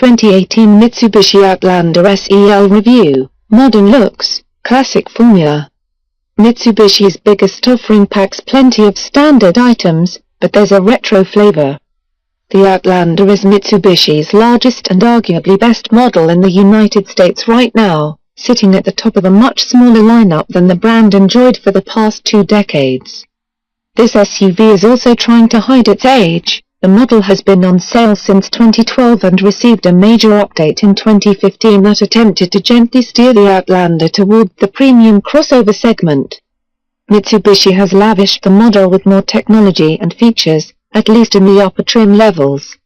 2018 Mitsubishi Outlander SEL review. Modern looks, classic formula. Mitsubishi's biggest offering packs plenty of standard items, but there's a retro flavor. The Outlander is Mitsubishi's largest and arguably best model in the United States right now, sitting at the top of a much smaller lineup than the brand enjoyed for the past 2 decades. This SUV is also trying to hide its age. The model has been on sale since 2012 and received a major update in 2015 that attempted to gently steer the Outlander toward the premium crossover segment. Mitsubishi has lavished the model with more technology and features, at least in the upper trim levels.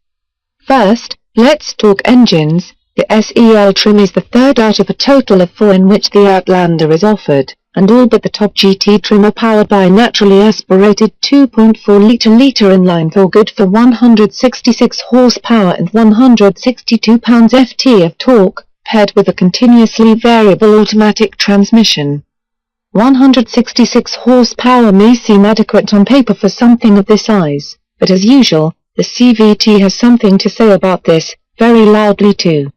First, let's talk engines. The SEL trim is the third out of a total of 4 in which the Outlander is offered, and all but the top GT trim are powered by a naturally aspirated 2.4-liter inline-4 good for 166 horsepower and 162 pounds-ft of torque, paired with a continuously variable automatic transmission. 166 horsepower may seem adequate on paper for something of this size, but as usual, the CVT has something to say about this, very loudly too.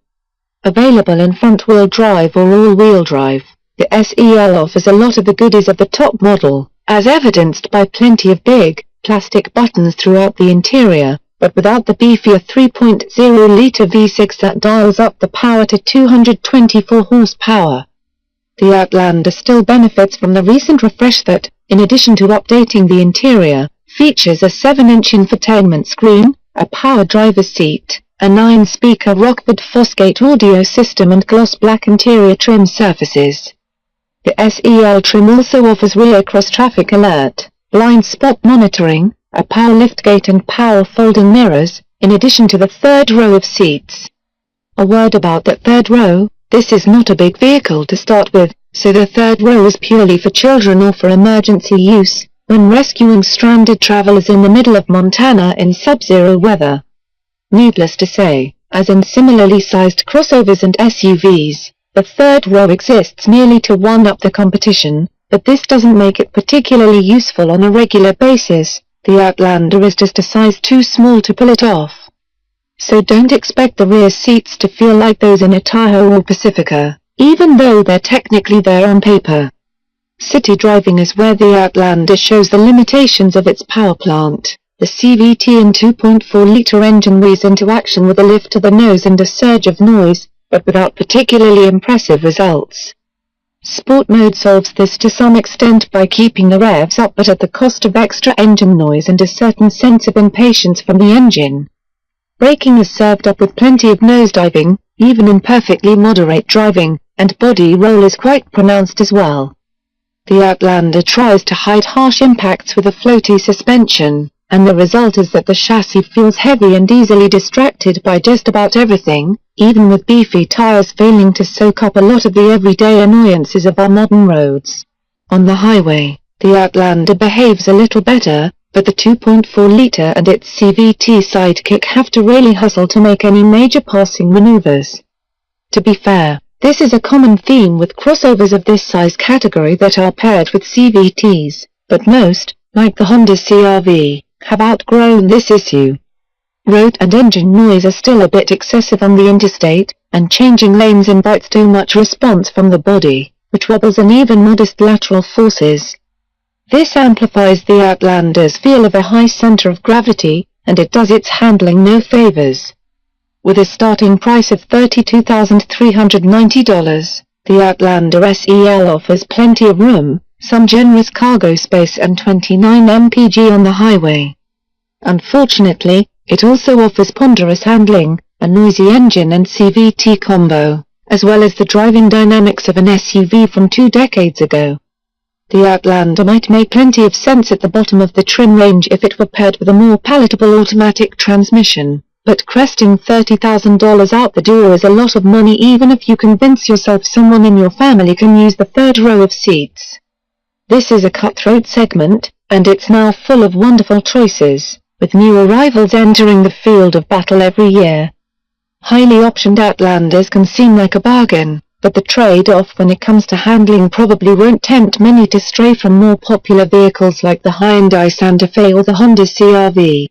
Available in front-wheel drive or all-wheel drive, the SEL offers a lot of the goodies of the top model, as evidenced by plenty of big, plastic buttons throughout the interior, but without the beefier 3.0-liter V6 that dials up the power to 224 horsepower. The Outlander still benefits from the recent refresh that, in addition to updating the interior, features a 7-inch infotainment screen, a power driver's seat, a 9-speaker Rockford Fosgate audio system and gloss black interior trim surfaces. The SEL trim also offers rear cross-traffic alert, blind spot monitoring, a power liftgate and power folding mirrors, in addition to the third row of seats. A word about that third row: this is not a big vehicle to start with, so the third row is purely for children or for emergency use, when rescuing stranded travelers in the middle of Montana in sub-zero weather. Needless to say, as in similarly sized crossovers and SUVs, the third row exists merely to one-up the competition, but this doesn't make it particularly useful on a regular basis. The Outlander is just a size too small to pull it off. So don't expect the rear seats to feel like those in a Tahoe or Pacifica, even though they're technically there on paper. City driving is where the Outlander shows the limitations of its power plant. The CVT and 2.4-liter engine wheezes into action with a lift to the nose and a surge of noise, but without particularly impressive results. Sport mode solves this to some extent by keeping the revs up but at the cost of extra engine noise and a certain sense of impatience from the engine. Braking is served up with plenty of nosediving, even in perfectly moderate driving, and body roll is quite pronounced as well. The Outlander tries to hide harsh impacts with a floaty suspension, and the result is that the chassis feels heavy and easily distracted by just about everything, even with beefy tires failing to soak up a lot of the everyday annoyances of our modern roads. On the highway, the Outlander behaves a little better, but the 2.4-liter and its CVT sidekick have to really hustle to make any major passing maneuvers. To be fair, this is a common theme with crossovers of this size category that are paired with CVTs, but most, like the Honda CR-V, have outgrown this issue. Road and engine noise are still a bit excessive on the interstate, and changing lanes invites too much response from the body, which wobbles and even modest lateral forces. This amplifies the Outlander's feel of a high center of gravity, and it does its handling no favors. With a starting price of $32,390, the Outlander SEL offers plenty of room, some generous cargo space and 29 mpg on the highway. Unfortunately, it also offers ponderous handling, a noisy engine and CVT combo, as well as the driving dynamics of an SUV from 2 decades ago. The Outlander might make plenty of sense at the bottom of the trim range if it were paired with a more palatable automatic transmission, but cresting $30,000 out the door is a lot of money even if you convince yourself someone in your family can use the third row of seats. This is a cutthroat segment, and it's now full of wonderful choices, with new arrivals entering the field of battle every year. Highly optioned Outlanders can seem like a bargain, but the trade-off when it comes to handling probably won't tempt many to stray from more popular vehicles like the Hyundai Santa Fe or the Honda CR-V.